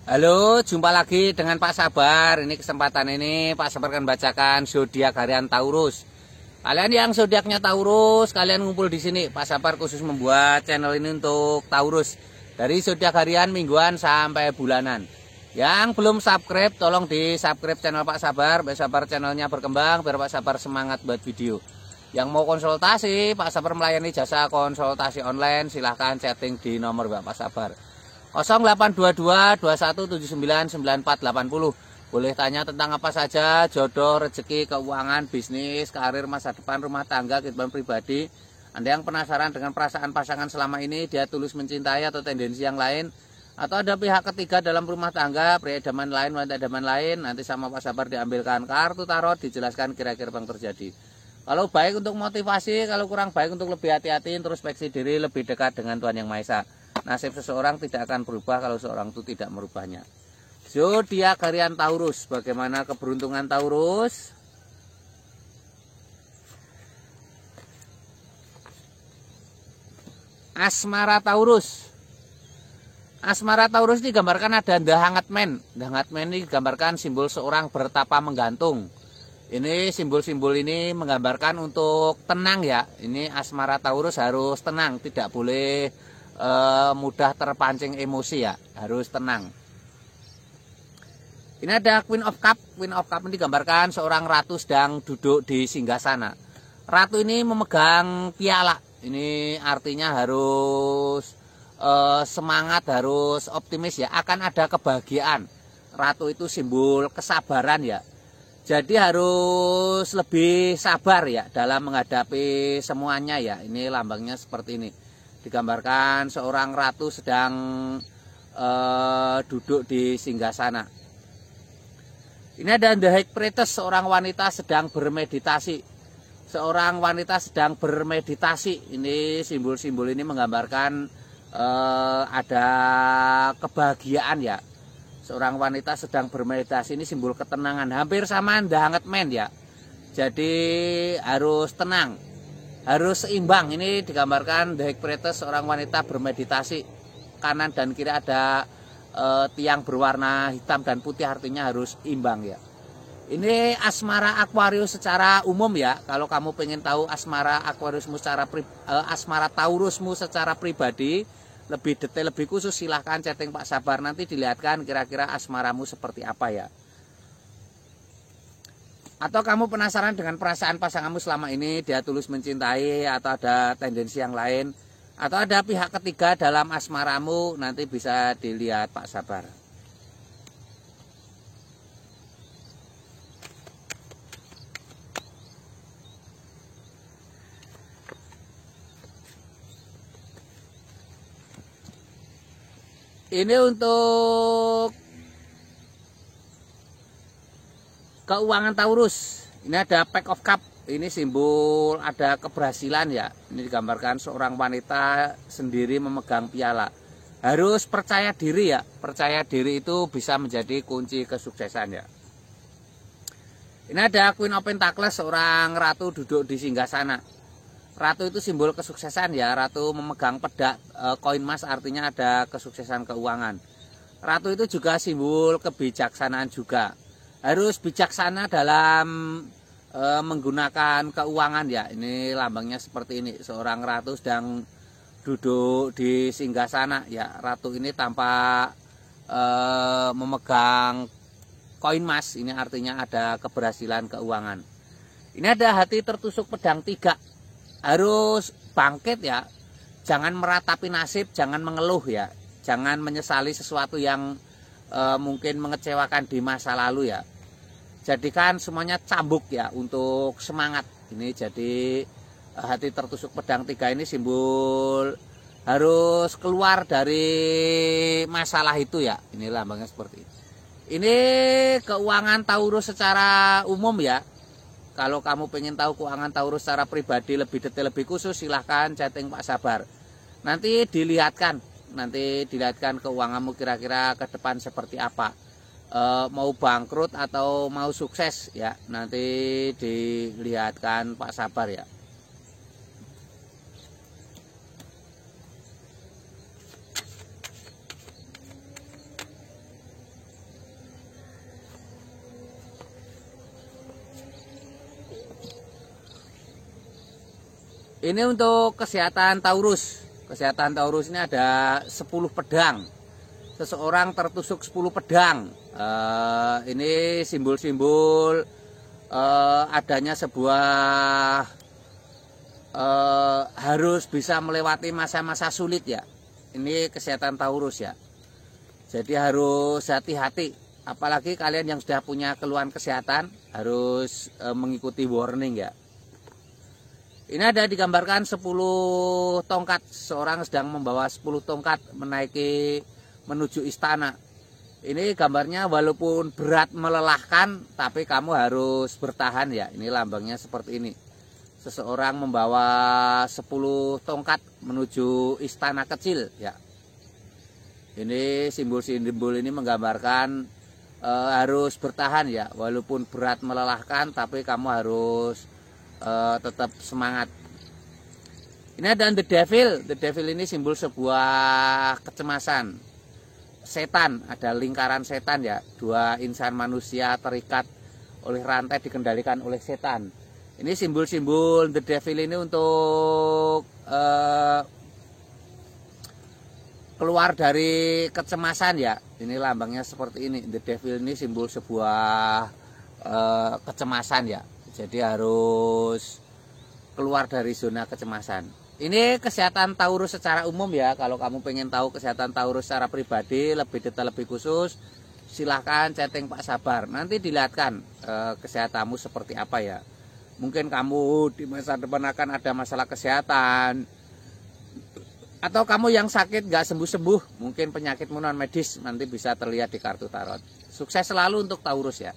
Halo, jumpa lagi dengan Pak Sabar. Ini kesempatan ini Pak Sabar akan bacakan zodiak harian Taurus. Kalian yang zodiaknya Taurus, kalian ngumpul di sini. Pak Sabar khusus membuat channel ini untuk Taurus. Dari zodiak harian, mingguan sampai bulanan. Yang belum subscribe, tolong di subscribe channel Pak Sabar. Biar Sabar channelnya berkembang, biar Pak Sabar semangat buat video. Yang mau konsultasi, Pak Sabar melayani jasa konsultasi online. Silahkan chatting di nomor Pak Sabar 0822 2179 9480. Boleh tanya tentang apa saja, jodoh, rezeki, keuangan, bisnis, karir, masa depan, rumah tangga, kehidupan pribadi. Anda yang penasaran dengan perasaan pasangan selama ini, dia tulus mencintai atau tendensi yang lain, atau ada pihak ketiga dalam rumah tangga, pria idaman lain, wanita idaman lain, nanti sama Pak Sabar diambilkan kartu tarot, dijelaskan kira-kira apa yang terjadi. Kalau baik untuk motivasi, kalau kurang baik untuk lebih hati-hati, introspeksi diri, lebih dekat dengan Tuhan Yang Maha Esa. Nasib seseorang tidak akan berubah kalau seorang itu tidak merubahnya. Zodiak harian Taurus. Bagaimana keberuntungan Taurus? Asmara Taurus. Asmara Taurus digambarkan ada Dahangat Men. Dahangat Men ini digambarkan simbol seorang bertapa menggantung. Ini simbol-simbol ini menggambarkan untuk tenang ya. Ini asmara Taurus harus tenang, tidak boleh mudah terpancing emosi ya, harus tenang. Ini ada Queen of Cup. Queen of Cup ini digambarkan seorang ratu sedang duduk di singgasana. Ratu ini memegang piala. Ini artinya harus semangat, harus optimis ya, akan ada kebahagiaan. Ratu itu simbol kesabaran ya. Jadi harus lebih sabar ya dalam menghadapi semuanya ya. Ini lambangnya seperti ini. Digambarkan seorang ratu sedang duduk di singgasana. Ini ada The High Priestess, seorang wanita sedang bermeditasi. Seorang wanita sedang bermeditasi. Ini simbol-simbol ini menggambarkan ada kebahagiaan ya. Seorang wanita sedang bermeditasi, ini simbol ketenangan. Hampir sama Dahangat Men ya. Jadi harus tenang, harus seimbang. Ini digambarkan The High Priestess, seorang wanita bermeditasi. Kanan dan kiri ada tiang berwarna hitam dan putih, artinya harus imbang ya. Ini asmara Aquarius secara umum ya. Kalau kamu pengen tahu asmara Aquariusmu secara asmara Taurusmu secara pribadi, lebih detail, lebih khusus, silahkan chatting Pak Sabar. Nanti dilihatkan kira-kira asmaramu seperti apa ya. Atau kamu penasaran dengan perasaan pasanganmu selama ini, dia tulus mencintai atau ada tendensi yang lain, atau ada pihak ketiga dalam asmaramu, nanti bisa dilihat Pak Sabar. Ini untuk keuangan Taurus. Ini ada Pack of Cup. Ini simbol ada keberhasilan ya. Ini digambarkan seorang wanita sendiri memegang piala. Harus percaya diri ya. Percaya diri itu bisa menjadi kunci kesuksesan ya. Ini ada Queen of Pentacles, seorang ratu duduk di singgasana. Ratu itu simbol kesuksesan ya. Ratu memegang pedak koin emas, artinya ada kesuksesan keuangan. Ratu itu juga simbol kebijaksanaan juga. Harus bijaksana dalam menggunakan keuangan ya. Ini lambangnya seperti ini. Seorang ratu sedang duduk di singgasana ya. Ratu ini tampak memegang koin emas. Ini artinya ada keberhasilan keuangan. Ini ada hati tertusuk pedang 3. Harus bangkit ya. Jangan meratapi nasib, jangan mengeluh ya. Jangan menyesali sesuatu yang mungkin mengecewakan di masa lalu ya. Jadikan semuanya cambuk ya untuk semangat. Ini jadi hati tertusuk pedang 3 ini simbol harus keluar dari masalah itu ya. Ini lambangnya seperti ini. Ini keuangan Taurus secara umum ya. Kalau kamu pengen tahu keuangan Taurus secara pribadi lebih detail, lebih khusus, silahkan chatting Pak Sabar. Nanti dilihatkan keuanganmu kira-kira ke depan seperti apa. Mau bangkrut atau mau sukses ya, nanti dilihatkan Pak Sabar ya. Ini untuk kesehatan Taurus. Kesehatan Taurus ini ada 10 pedang. Seseorang tertusuk 10 pedang. Ini simbol-simbol adanya sebuah harus bisa melewati masa-masa sulit ya. Ini kesehatan Taurus ya. Jadi harus hati-hati. Apalagi kalian yang sudah punya keluhan kesehatan harus mengikuti warning ya. Ini ada digambarkan 10 tongkat. Seorang sedang membawa 10 tongkat menuju istana. Ini gambarnya walaupun berat melelahkan, tapi kamu harus bertahan ya. Ini lambangnya seperti ini. Seseorang membawa 10 tongkat menuju istana kecil ya. Ini simbol-simbol ini menggambarkan harus bertahan ya. Walaupun berat melelahkan, tapi kamu harus tetap semangat. Ini ada The Devil. The Devil ini simbol sebuah kecemasan. Setan, ada lingkaran setan ya. 2 insan manusia terikat oleh rantai dikendalikan oleh setan. Ini simbol-simbol The Devil ini untuk keluar dari kecemasan ya. Ini lambangnya seperti ini. The Devil ini simbol sebuah kecemasan ya. Jadi harus keluar dari zona kecemasan. Ini kesehatan Taurus secara umum ya. Kalau kamu pengen tahu kesehatan Taurus secara pribadi, lebih detail, lebih khusus, silahkan chatting Pak Sabar. Nanti dilihatkan kesehatanmu seperti apa ya. Mungkin kamu di masa depan akan ada masalah kesehatan. Atau kamu yang sakit gak sembuh-sembuh, mungkin penyakitmu non medis nanti bisa terlihat di kartu tarot. Sukses selalu untuk Taurus ya.